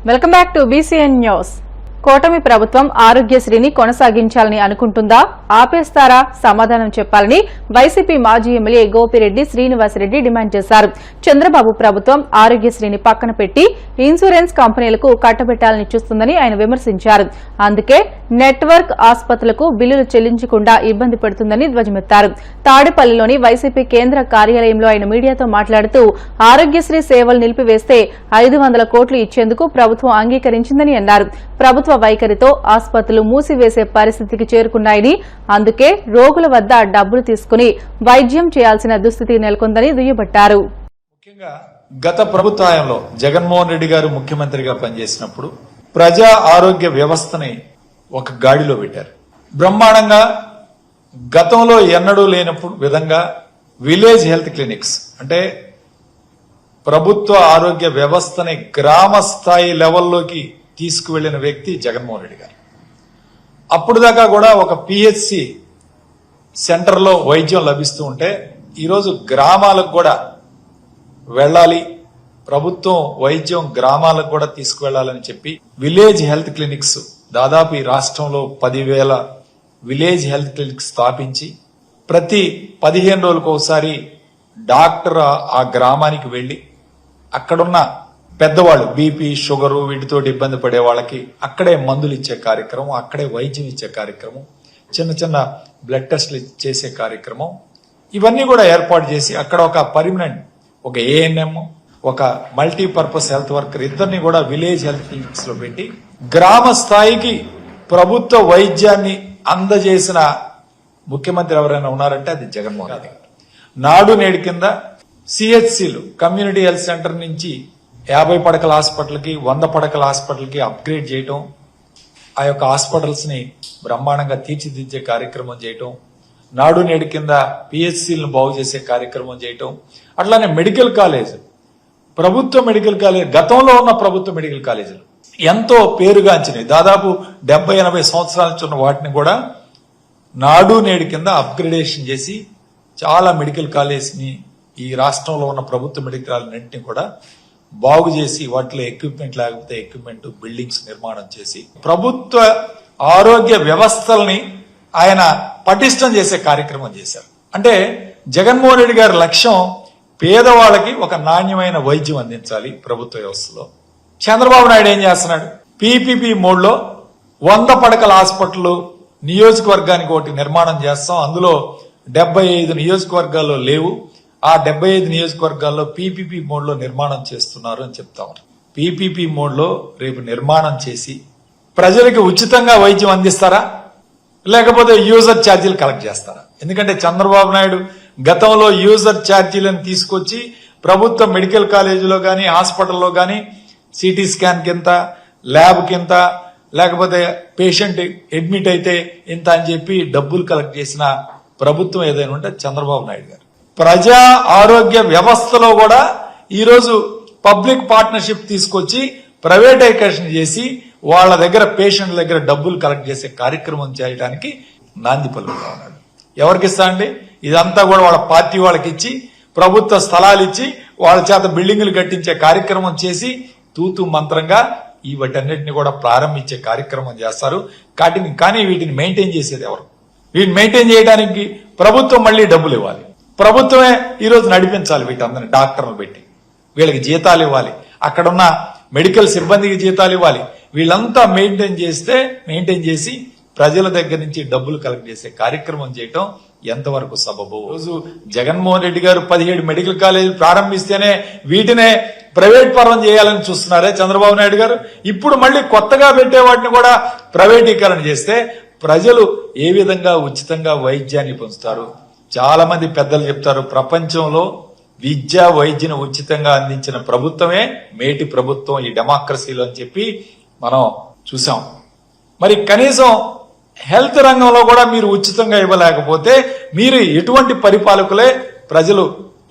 Welcome back to BCN news. కూటమి ప్రభుత్వం ఆరోగ్యశ్రీని కొనసాగించాలని అనుకుంటుందా, ఆపేస్తారా? సమాధానం చెప్పాలని వైసీపీ మాజీ ఎమ్మెల్యే గోపిరెడ్డి శ్రీనివాసరెడ్డి డిమాండ్ చేశారు. చంద్రబాబు ప్రభుత్వం ఆరోగ్యశ్రీని పక్కన పెట్టి ఇన్సూరెన్స్ కంపెనీలకు కట్టబెట్టాలని చూస్తుందని ఆయన విమర్శించారు. అందుకే నెట్వర్క్ ఆసుపత్రులకు బిల్లులు చెల్లించకుండా ఇబ్బంది పెడుతుందని ధ్వజమెత్తారు. తాడేపల్లిలోని వైసీపీ కేంద్ర కార్యాలయంలో ఆయన మీడియాతో మాట్లాడుతూ ఆరోగ్యశ్రీ సేవలు నిలిపివేస్తే 500 కోట్లు ఇచ్చేందుకు ప్రభుత్వం అంగీకరించిందని అన్నారు. ప్రభుత్వ వైఖరితో ఆసుపత్రులు మూసివేసే పరిస్థితికి చేరుకున్నాయని, అందుకే రోగుల వద్ద డబ్బులు తీసుకుని వైద్యం చేయాల్సిన దుస్థితి నెలకొందని దుయ్యబట్టారు. ముఖ్యంగా గత ప్రభుత్వంలో జగన్మోహన్ రెడ్డి గారు ముఖ్యమంత్రిగా పనిచేసినప్పుడు ప్రజా ఆరోగ్య వ్యవస్థని ఒక గాడిలో పెట్టారు. బ్రహ్మాండంగా గతంలో ఎన్నడూ లేనప్పుడు విధంగా విలేజ్ హెల్త్ క్లినిక్స్ అంటే ప్రభుత్వ ఆరోగ్య వ్యవస్థని గ్రామ స్థాయి లెవెల్లోకి తీసుకువెళ్లిన వ్యక్తి జగన్మోహన్ రెడ్డి గారు. అప్పుడు దాకా కూడా ఒక PHC సెంటర్లో వైద్యం లభిస్తూ ఉంటే ఈరోజు గ్రామాలకు కూడా వెళ్ళాలి, ప్రభుత్వం వైద్యం గ్రామాలకు కూడా తీసుకువెళ్లాలని చెప్పి విలేజ్ హెల్త్ క్లినిక్స్ దాదాపు ఈ రాష్ట్రంలో 10,000 విలేజ్ హెల్త్ క్లినిక్స్ స్థాపించి ప్రతి 15 రోజులకు ఒకసారి డాక్టర్ ఆ గ్రామానికి వెళ్లి అక్కడున్న పెద్దవాళ్ళు బీపీ, షుగరు వీటితో ఇబ్బంది పడే వాళ్ళకి అక్కడే మందులు ఇచ్చే కార్యక్రమం, అక్కడే వైద్యం ఇచ్చే కార్యక్రమం, చిన్న చిన్న బ్లడ్ టెస్ట్లు చేసే కార్యక్రమం, ఇవన్నీ కూడా ఏర్పాటు చేసి అక్కడ ఒక పర్మనెంట్ ఒక ANM, ఒక మల్టీపర్పస్ హెల్త్ వర్కర్ ఇద్దరిని కూడా విలేజ్ హెల్త్ క్లినిక్స్ లో పెట్టి గ్రామ స్థాయికి ప్రభుత్వ వైద్యాన్ని అందజేసిన ముఖ్యమంత్రి ఎవరైనా ఉన్నారంటే అది జగన్మోహన్ రెడ్డి గారు. నాడు నేడు కింద CHCలు కమ్యూనిటీ హెల్త్ సెంటర్ నుంచి 50 పడకల హాస్పిటల్కి 100 పడకల హాస్పిటల్కి అప్గ్రేడ్ చేయటం, ఆ యొక్క హాస్పిటల్స్ ని బ్రహ్మాండంగా తీర్చిదిద్దే కార్యక్రమం చేయటం, నాడు నేడు కింద PHCలను బాగు చేసే కార్యక్రమం చేయటం, అట్లానే మెడికల్ కాలేజ్, ప్రభుత్వ మెడికల్ కాలేజ్, గతంలో ఉన్న ప్రభుత్వ మెడికల్ కాలేజీలు ఎంతో పేరుగాంచినాయి. దాదాపు 70-80 సంవత్సరాల నుంచి ఉన్న వాటిని కూడా నాడు నేడు కింద అప్గ్రేడేషన్ చేసి చాలా మెడికల్ కాలేజ్ ని ఈ రాష్ట్రంలో ఉన్న ప్రభుత్వ మెడికల్ కాలేజీని కూడా బాగు చేసి వాటిలో ఎక్విప్మెంట్ లేకపోతే ఎక్విప్మెంట్ బిల్డింగ్స్ నిర్మాణం చేసి ప్రభుత్వ ఆరోగ్య వ్యవస్థల్ని ఆయన పటిష్టం చేసే కార్యక్రమం చేశారు. అంటే జగన్మోహన్ రెడ్డి గారి లక్ష్యం పేదవాళ్ళకి ఒక నాణ్యమైన వైద్యం అందించాలి ప్రభుత్వ వ్యవస్థలో. చంద్రబాబు నాయుడు ఏం చేస్తున్నాడు? PPP మోడ్లో 100 పడకల హాస్పిటల్ నియోజకవర్గానికి ఒకటి నిర్మాణం చేస్తాం, అందులో 75 నియోజకవర్గాల్లో లేవు, ఆ 75 నియోజకవర్గాల్లో PPP మోడ్లో నిర్మాణం చేస్తున్నారు అని చెప్తా ఉన్నారు. PPP మోడ్లో రేపు నిర్మాణం చేసి ప్రజలకు ఉచితంగా వైద్యం అందిస్తారా, లేకపోతే యూజర్ ఛార్జీలు కలెక్ట్ చేస్తారా? ఎందుకంటే చంద్రబాబు నాయుడు గతంలో యూజర్ ఛార్జీలను తీసుకొచ్చి ప్రభుత్వ మెడికల్ కాలేజీలో గానీ హాస్పిటల్లో గానీ CT స్కాన్ కింద, ల్యాబ్ కింద, లేకపోతే పేషెంట్ అడ్మిట్ అయితే ఇంత అని చెప్పి డబ్బులు కలెక్ట్ చేసిన ప్రభుత్వం ఏదైనా ఉంటే చంద్రబాబు నాయుడు గారు. ప్రజా ఆరోగ్య వ్యవస్థలో కూడా ఈరోజు పబ్లిక్ పార్ట్నర్షిప్ తీసుకొచ్చి ప్రైవేటైజేషన్ చేసి వాళ్ళ దగ్గర పేషెంట్ల దగ్గర డబ్బులు కలెక్ట్ చేసే కార్యక్రమం చేయడానికి నాంది పలుకుతా ఉన్నాడు. ఎవరికి ఇస్తా అండి? ఇదంతా కూడా వాళ్ళ పార్టీ వాళ్ళకి ఇచ్చి ప్రభుత్వ స్థలాలు ఇచ్చి వాళ్ళ చేత బిల్డింగులు కట్టించే కార్యక్రమం చేసి తూతు మంత్రంగా ఈ వాటన్నిటిని కూడా ప్రారంభించే కార్యక్రమం చేస్తారు. కానీ వీటిని మెయింటైన్ చేసేది ఎవరు? వీటిని మెయింటైన్ చేయడానికి ప్రభుత్వం మళ్ళీ డబ్బులు ఇవ్వాలి, ప్రభుత్వమే ఈరోజు నడిపించాలి. వీటందరినీ డాక్టర్లు పెట్టి వీళ్ళకి జీతాలు ఇవ్వాలి, అక్కడున్న మెడికల్ సిబ్బందికి జీతాలు ఇవ్వాలి. వీళ్ళంతా మెయింటైన్ చేసి ప్రజల దగ్గర నుంచి డబ్బులు కలెక్ట్ చేసే కార్యక్రమం చేయటం ఎంతవరకు సబబు? రోజు జగన్మోహన్ రెడ్డి గారు 17 మెడికల్ కాలేజీలు ప్రారంభిస్తేనే వీటినే ప్రైవేట్ పరం చేయాలని చూస్తున్నారే చంద్రబాబు నాయుడు గారు. ఇప్పుడు మళ్ళీ కొత్తగా పెట్టే వాటిని కూడా ప్రైవేటీకరణ చేస్తే ప్రజలు ఏ విధంగా ఉచితంగా వైద్యాన్ని పొందుతారు? చాలా మంది పెద్దలు చెప్తారు, ప్రపంచంలో విద్యా వైద్యను ఉచితంగా అందించిన ప్రభుత్వమే మేటి ప్రభుత్వం ఈ డెమోక్రసీలో అని చెప్పి మనం చూసాం. మరి కనీసం హెల్త్ రంగంలో కూడా మీరు ఉచితంగా ఇవ్వలేకపోతే మీరు ఎటువంటి పరిపాలకులే? ప్రజలు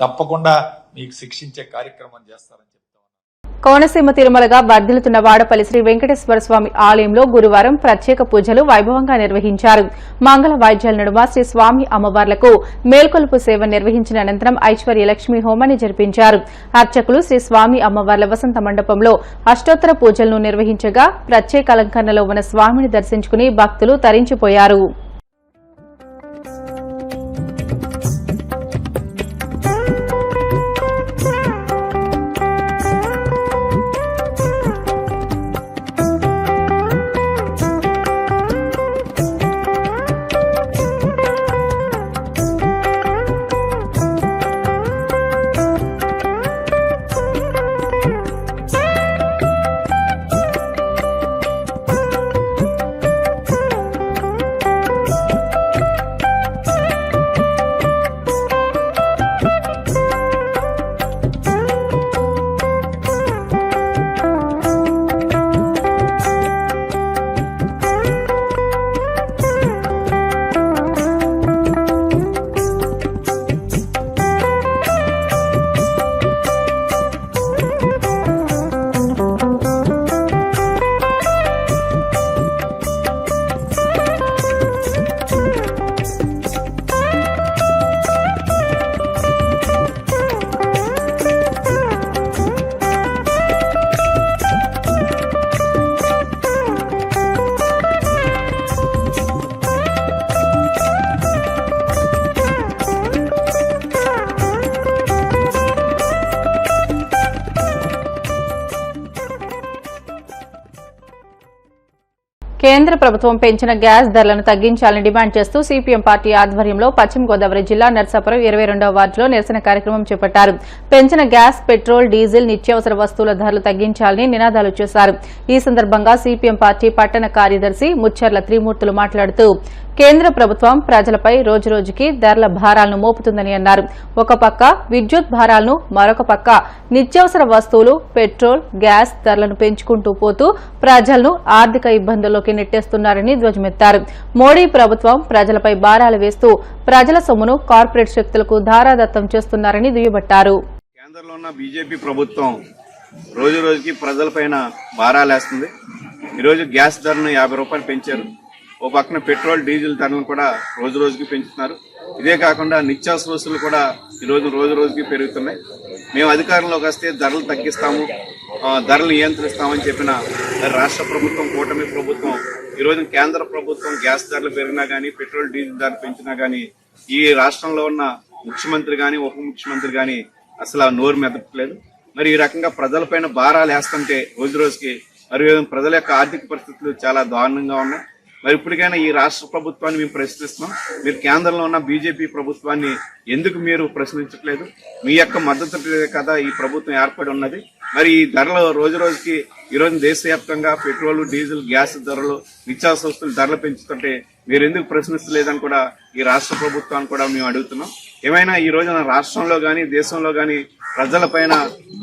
తప్పకుండా మీకు శిక్షించే కార్యక్రమం చేస్తారని చెప్తా ఉన్నారు. కోనసీమ తిరుమలగా వర్ధిల్లుతున్న వాడపల్లి శ్రీ వెంకటేశ్వర స్వామి ఆలయంలో గురువారం ప్రత్యేక పూజలు వైభవంగా నిర్వహించారు. మంగళ వాయిద్యాల నడుమ శ్రీ స్వామి అమ్మవార్లకు మేల్కొలుపు సేవ నిర్వహించిన అనంతరం ఐశ్వర్య లక్ష్మీ హోమాన్ని జరిపించారు. అర్చకులు శ్రీ స్వామి అమ్మవార్ల వసంత మండపంలో అష్టోత్తర పూజలను నిర్వహించగా ప్రత్యేక అలంకరణలో ఉన్న స్వామిని దర్శించుకుని భక్తులు తరించిపోయారు. కేంద్ర ప్రభుత్వం పెంచిన గ్యాస్ ధరలను తగ్గించాలని డిమాండ్ చేస్తూ సిపిఎం పార్టీ ఆధ్వర్యంలో పశ్చిమ గోదావరి జిల్లా నర్సాపురం 22వ వార్డులో నిరసన కార్యక్రమం చేపట్టారు. పెంచిన గ్యాస్, పెట్రోల్, డీజిల్, నిత్యావసర వస్తువుల ధరలు తగ్గించాలని నినాదాలు చేశారు. ఈ సందర్భంగా సిపిఎం పార్టీ పట్టణ కార్యదర్శి ముచ్చర్ల త్రిమూర్తులు మాట్లాడుతూ కేంద్ర ప్రభుత్వం ప్రజలపై రోజురోజుకి ధరల భారాలను మోపుతుందని అన్నారు. ఒక పక్క విద్యుత్ భారాలను, మరొక పక్క నిత్యావసర వస్తువులు, పెట్రోల్, గ్యాస్ ధరలను పెంచుకుంటూ పోతూ ప్రజలను ఆర్థిక ఇబ్బందుల్లోకి నెట్టేస్తున్నారని ధ్వజమెత్తారు. మోడీ ప్రభుత్వం ప్రజలపై భారాలు వేస్తూ ప్రజల సొమ్మును కార్పొరేట్ శక్తులకు ధారాదత్తం చేస్తున్నారని దుయ్యబట్టారు. కేంద్రంలో ఉన్న బీజేపీ ప్రభుత్వం రోజు రోజుకి ప్రజలపైన భారాలేస్తుంది. ఈరోజు గ్యాస్ ధరను 50 రూపాయలు పెంచారు. ఓ పక్కన పెట్రోల్, డీజిల్ ధరలను కూడా రోజు రోజుకి పెంచుతున్నారు. ఇదే కాకుండా నిత్యావసర వస్తువులు కూడా ఈరోజు రోజు రోజుకి పెరుగుతున్నాయి. మేము అధికారంలోకి వస్తే ధరలు తగ్గిస్తాము, ధరలు నియంత్రిస్తామని చెప్పిన రాష్ట్ర ప్రభుత్వం, కూటమి ప్రభుత్వం ఈరోజు కేంద్ర ప్రభుత్వం గ్యాస్ ధరలు పెరిగినా కానీ, పెట్రోల్, డీజిల్ ధరలు పెంచినా కానీ ఈ రాష్ట్రంలో ఉన్న ముఖ్యమంత్రి కానీ, ఉప ముఖ్యమంత్రి కానీ అసలు నోరు మెదపట్లేదు. మరి ఈ రకంగా ప్రజలపైన భారాలు వేస్తుంటే రోజు రోజుకి మరి ప్రజల యొక్క ఆర్థిక పరిస్థితులు చాలా దారుణంగా ఉన్నాయి. మరి ఇప్పటికైనా ఈ రాష్ట్ర ప్రభుత్వాన్ని మేము ప్రశ్నిస్తున్నాం. మీరు కేంద్రంలో ఉన్న బీజేపీ ప్రభుత్వాన్ని ఎందుకు మీరు ప్రశ్నించట్లేదు? మీ యొక్క మద్దతు కదా ఈ ప్రభుత్వం ఏర్పడి ఉన్నది. మరి ఈ ధరలు రోజు రోజుకి ఈరోజు దేశవ్యాప్తంగా పెట్రోల్, డీజిల్, గ్యాస్ ధరలు, నిత్యావసర వస్తువుల ధరలు పెంచుతుంటే మీరు ఎందుకు ప్రశ్నిస్తలేదని కూడా ఈ రాష్ట్ర ప్రభుత్వాన్ని కూడా మేము అడుగుతున్నాం. ఏమైనా ఈ రోజున రాష్ట్రంలో గాని, దేశంలో గాని ప్రజలపైన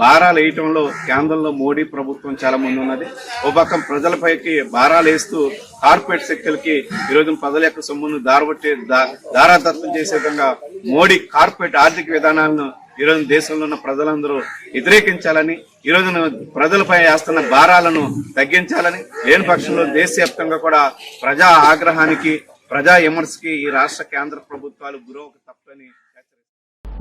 భారాలు వేయటంలో కేంద్రంలో మోడీ ప్రభుత్వం చాలా ముందు ఉన్నది. ఓ పక్క ప్రజలపైకి భారాలు వేస్తూ కార్పొరేట్ శక్తులకి ఈరోజు ప్రజల యొక్క సొమ్మును దారాదత్తం చేసే విధంగా మోడీ కార్పొరేట్ ఆర్థిక విధానాలను ఈరోజు దేశంలో ఉన్న ప్రజలందరూ వ్యతిరేకించాలని, ఈ రోజున ప్రజలపై వేస్తున్న భారాలను తగ్గించాలని, లేని పక్షంలో దేశవ్యాప్తంగా కూడా ప్రజా ఆగ్రహానికి, ప్రజా విమర్శకి ఈ రాష్ట్ర కేంద్ర ప్రభుత్వాలు గురవక తప్పని.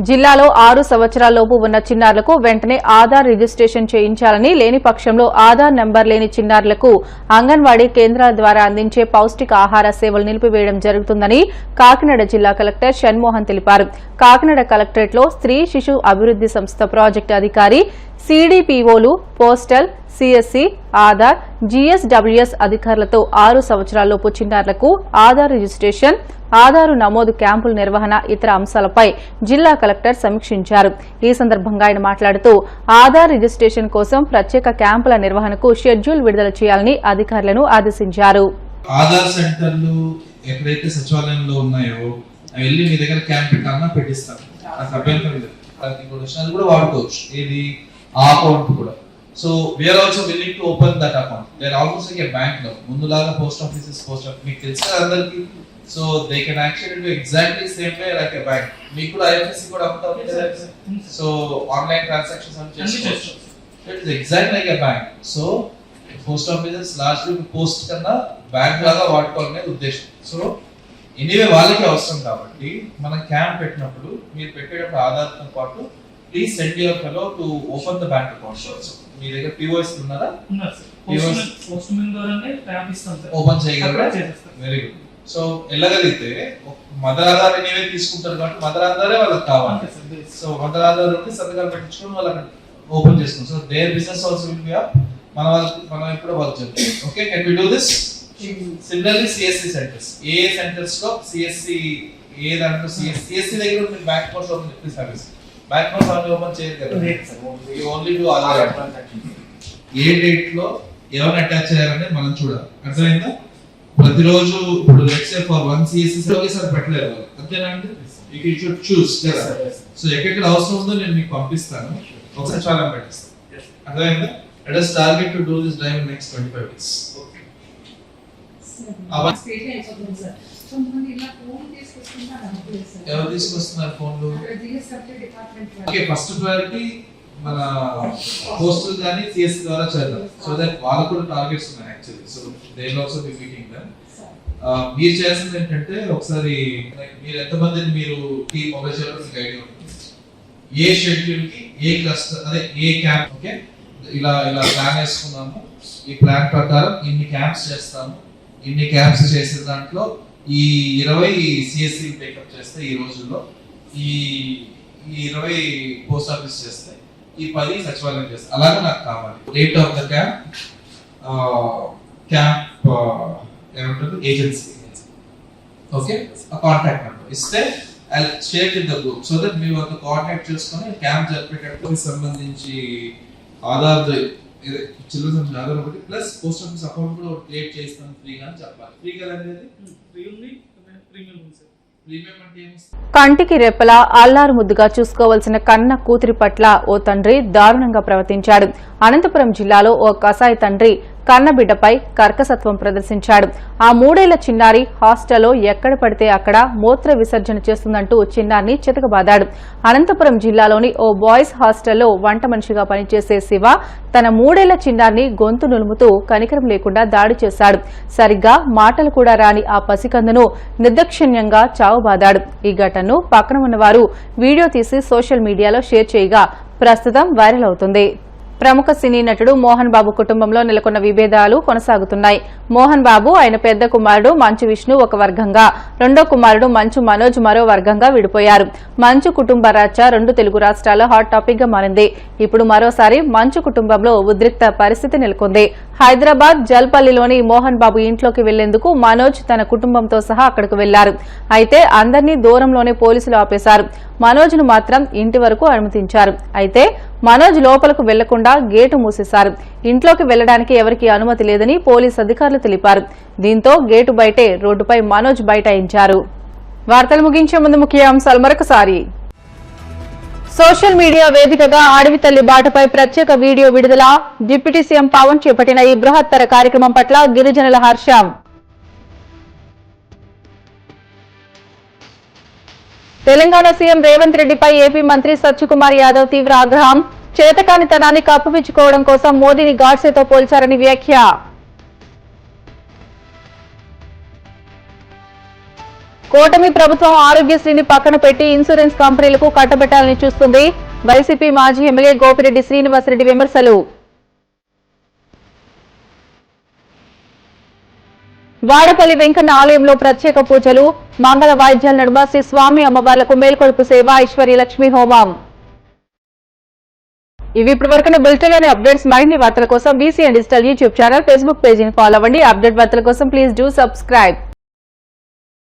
జిల్లాలో 6 సంవత్సరాలలోపు ఉన్న చిన్నారులకు వెంటనే ఆధార్ రిజిస్ట్రేషన్ చేయించాలని, లేని పక్షంలో ఆధార్ నెంబర్ లేని చిన్నారులకు అంగన్వాడీ కేంద్రాల ద్వారా అందించే పౌష్టిక ఆహార సేవలు నిలిపివేయడం జరుగుతుందని కాకినాడ జిల్లా కలెక్టర్ షణ్మోహన్ తెలిపారు. కాకినాడ కలెక్టరేట్లో స్త్రీ శిశు అభివృద్ది సంస్థ ప్రాజెక్టు అధికారి, సిడిపిఓలు, పోస్టల్, సిఎస్సి, ఆధార్, జిఎస్డబ్ల్యూఎస్ అధికారులతో 6 సంవత్సరాలలోపు చిన్నారులకు ఆధార్ రిజిస్ట్రేషన్, ఆధారు నమోదు క్యాంపుల నిర్వహణ, ఇతర అంశాలపై జిల్లా కలెక్టర్ సమీక్షించారు. ఈ సందర్భంగా ఆయన మాట్లాడుతూ ఆధార్ రిజిస్ట్రేషన్ కోసం ప్రత్యేక క్యాంపుల నిర్వహణకు షెడ్యూల్ విడుదల చేయాలని అధికారులను ఆదేశించారు. ఆధార్ సెంటర్లు ఎక్కడైతే సచివాలయంలో ఉన్నాయో వెళ్ళి మీ దగ్గర క్యాంప్ పెట్టాలన్నా పెట్టిస్తారు. నాకు అభ్యంతరం లేదు. అది కూడా వాడుకోవచ్చు. ఇది ఆ అకౌంట్ కూడా. So we are also willing to open that account. They are almost like a bank now. Mundulaga post offices మీకు తెలుసు అందరికి. So they can actually do exactly same way like a bank. మీకు కూడా IFSC కూడా update. So online transactions అని చేసుకోవచ్చు. It is exact like a bank. So post offices largely post కన్నా bank లాగా వాడుకోవాలనే ఉద్దేశం. సో ఎనీవే వాళ్ళకి అవసరం కాబట్టి మనం క్యాంప్ పెట్టినప్పుడు మీరు పెట్టేటప్పుడు ఆధార్తో పాటు please send your fellow to open the bank accounts also. మీ దగ్గర POS ఉన్నారా? ఓపెన్ చేయగలరా? Very good. సో వెళ్ళగలిగితే మదర్ ఆధార్ ఎనీవే తీసుకుంటారు కాబట్టి మదర్ ఆధారే వాళ్ళకి కావాలి. సో మదర్ ఆధార్ ఉంటే సంతకాలు పెట్టించుకొని వాళ్ళకి ఓపెన్ చేసుకుంటాం. So their business also will be up. మనం ఎప్పుడో వర్క్ చేద్దాం. Okay, can we do this? Similarly CSC centres, ఏ సెంటర్స్ లో CSC ఏ దాంట్లో CSC దగ్గర మీరు బ్యాంక్ అకౌంట్స్ ఓపెన్ చేసే సర్వీస్, బ్యాంక్ అకౌంట్స్ ఓపెన్ చేయరు కదా, యు ఓన్లీ డు ఆధార్. ఏ డేట్ లో ఎవరిని అటాచ్ చేయాలని మనం చూడాలి. అర్థమైందా? ప్రతిరోజు ఇప్పుడు లెట్స్ సే ఫర్ 1 CSC ఒకేసారి పెట్టలేరు వాళ్ళు, అంతేనా అండి? యు షుడ్ చూస్ కదా. సో ఎక్కడ అవసరం ఉందో నేను మీకు పంపిస్తాను, ఒకసారి చాలా పెట్టిస్తాను. అర్థమైందా? Let us target to do this drive in next 25 days. ఎవరు తీసుకొస్తున్నారు ఫోన్లు? ఓకే, ఫస్ట్ ప్రయారిటీ మన పోస్టల్ కానీ CS ద్వారా చేద్దాం. సో దట్ వాళ్ళకు కూడా టార్గెట్స్ ఉన్నాయి actually. So they will also be meeting them. మీరు చేయాల్సింది ఏంటంటే ఒకసారి మీరు ఎంతమందిని మీరు టీం మొబైల్ చేయాలో మీకు ఐడియా ఉంటుంది. ఏ షెడ్యూల్ కి ఏ క్లస్టర్, అదే ఏ క్యాంప్, ఓకే ఇలా ప్లాన్ వేసుకున్నాము. ఈ ప్లాన్ ప్రకారం ఇన్ని క్యాంప్స్ చేస్తాము. ఇన్ని క్యాంప్స్ చేసే దాంట్లో ఈ 20 CSC టేకప్ చేస్తే ఈ రోజుల్లో, ఈ 20 పోస్ట్ ఆఫీస్ చేస్తే, ఈ 10 సచివాలయం చేస్తే, అలాగే నాకు కావాలి. డేట్ ఆఫ్ ద క్యాంప్ ఏమంటారు, ఏజెన్సీ, ఓకే, కాంటాక్ట్ నెంబర్ ఇస్తే I'll share with the group so that మీరు ఒక కాంటాక్ట్ చేసుకొని క్యాంప్ జరిపేటప్పుడు సంబంధించి ఆధార్ చిల్డ్రన్స్ ఆధార్ ఒకటి ప్లస్ పోస్ట్ ఆఫీస్ అకౌంట్ కూడా క్రియేట్ చేస్తాం ఫ్రీగా అని చెప్పాలి. ఫ్రీగా అనేది ప్రీమియం అంటే ఏమొస్తుంది? కంటికి రెప్పలా అల్లారు ముద్దుగా చూసుకోవాల్సిన కన్న కూతురి పట్ల ఓ తండ్రి దారుణంగా ప్రవర్తించాడు. అనంతపురం జిల్లాలో ఓ కసాయి తండ్రి కన్నబిడ్డపై కర్కసత్వం ప్రదర్శించాడు. ఆ 3 ఏళ్ల చిన్నారి హాస్టల్లో ఎక్కడ పడితే అక్కడ మూత్ర విసర్జన చేస్తుందంటూ చిన్నారిని చితకబాదాడు. అనంతపురం జిల్లాలోని ఓ బాయ్స్ హాస్టల్లో వంట మనిషిగా పనిచేసే శివ తన 3 ఏళ్ల చిన్నారిని గొంతు నులుముతూ కనికరం లేకుండా దాడి చేశాడు. సరిగ్గా మాటలు కూడా రాని ఆ పసికందును నిర్దాక్షిణ్యంగా చావుబాదాడు. ఈ ఘటనను పక్కన ఉన్నవారు వీడియో తీసి సోషల్ మీడియాలో షేర్ చేయగా ప్రస్తుతం వైరల్ అవుతుంది. ప్రముఖ సినీ నటుడు మోహన్ బాబు కుటుంబంలో నెలకొన్న విభేదాలు కొనసాగుతున్నాయి. మోహన్ బాబు ఆయన పెద్ద కుమారుడు మంచు విష్ణు ఒక వర్గంగా, రెండో కుమారుడు మంచు మనోజ్ మరో వర్గంగా విడిపోయారు. మంచు కుటుంబ రచ్చ 2 తెలుగు రాష్ట్రాల్లో హాట్ టాపిక్ గా మారింది. ఇప్పుడు మరోసారి మంచు కుటుంబంలో ఉద్రిక్త పరిస్థితి నెలకొంది. హైదరాబాద్ జల్పల్లిలోని మోహన్ బాబు ఇంట్లోకి వెళ్లేందుకు మనోజ్ తన కుటుంబంతో సహా అక్కడికి వెళ్లారు. అయితే అందరినీ దూరంలోనే పోలీసులు ఆపేశారు. మనోజ్ ను మాత్రం ఇంటి వరకు అనుమతించారు. అయితే మనోజ్ లోపలకు వెళ్లకుండా గేటు మూసేశారు. ఇంట్లోకి వెళ్లడానికి ఎవరికీ అనుమతి లేదని పోలీసు అధికారులు తెలిపారు. దీంతో గేటు బయటే రోడ్డుపై మనోజ్ బైఠాయించారు. వార్తలు ముగించే ముందు ముఖ్య అంశాలు మరొకసారి. సోషల్ మీడియా వేదికగా అడవి తల్లి బాటపై ప్రత్యేక వీడియో విడుదల. డిప్యూటీ సీఎం పవన్ చేపట్టిన ఈ బృహత్తర కార్యక్రమం పట్ల గిరిజనుల హర్షం. తెలంగాణ సీఎం రేవంత్ రెడ్డిపై ఏపీ మంత్రి సత్యకుమార్ యాదవ్ తీవ్ర ఆగ్రహం. చేతకానితనాన్ని కప్పిపుచ్చుకోవడం కోసం మోదీని గాడ్సేతో పోల్చారని వ్యాఖ్య. కూటమి ప్రభుత్వం ఆరోగ్యశ్రీని పక్కన పెట్టి ఇన్సూరెన్స్ కంపెనీలకు కట్టబెట్టాలని చూస్తుంది. వైసీపీ మాజీ ఎమ్మెల్యే గోపిరెడ్డి శ్రీనివాసరెడ్డి విమర్శలు. వాడపల్లి వెంకన్న ఆలయంలో ప్రత్యేక పూజలు. మంగళ వాయిద్యాల నడుమ శ్రీ స్వామి అమ్మవార్లకు మేల్కొలుపు సేవ, ఐశ్వర్య లక్ష్మీ హోమం. ఇవి ఇప్పటి వరకు బులెటిన్ అప్డేట్స్. మరిన్ని వార్తల కోసం BCN digital YouTube channel, Facebook పేజీని ఫాలో అవ్వండి. అప్డేట్ వార్తల కోసం ప్లీజ్ డూ సబ్స్క్రైబ్.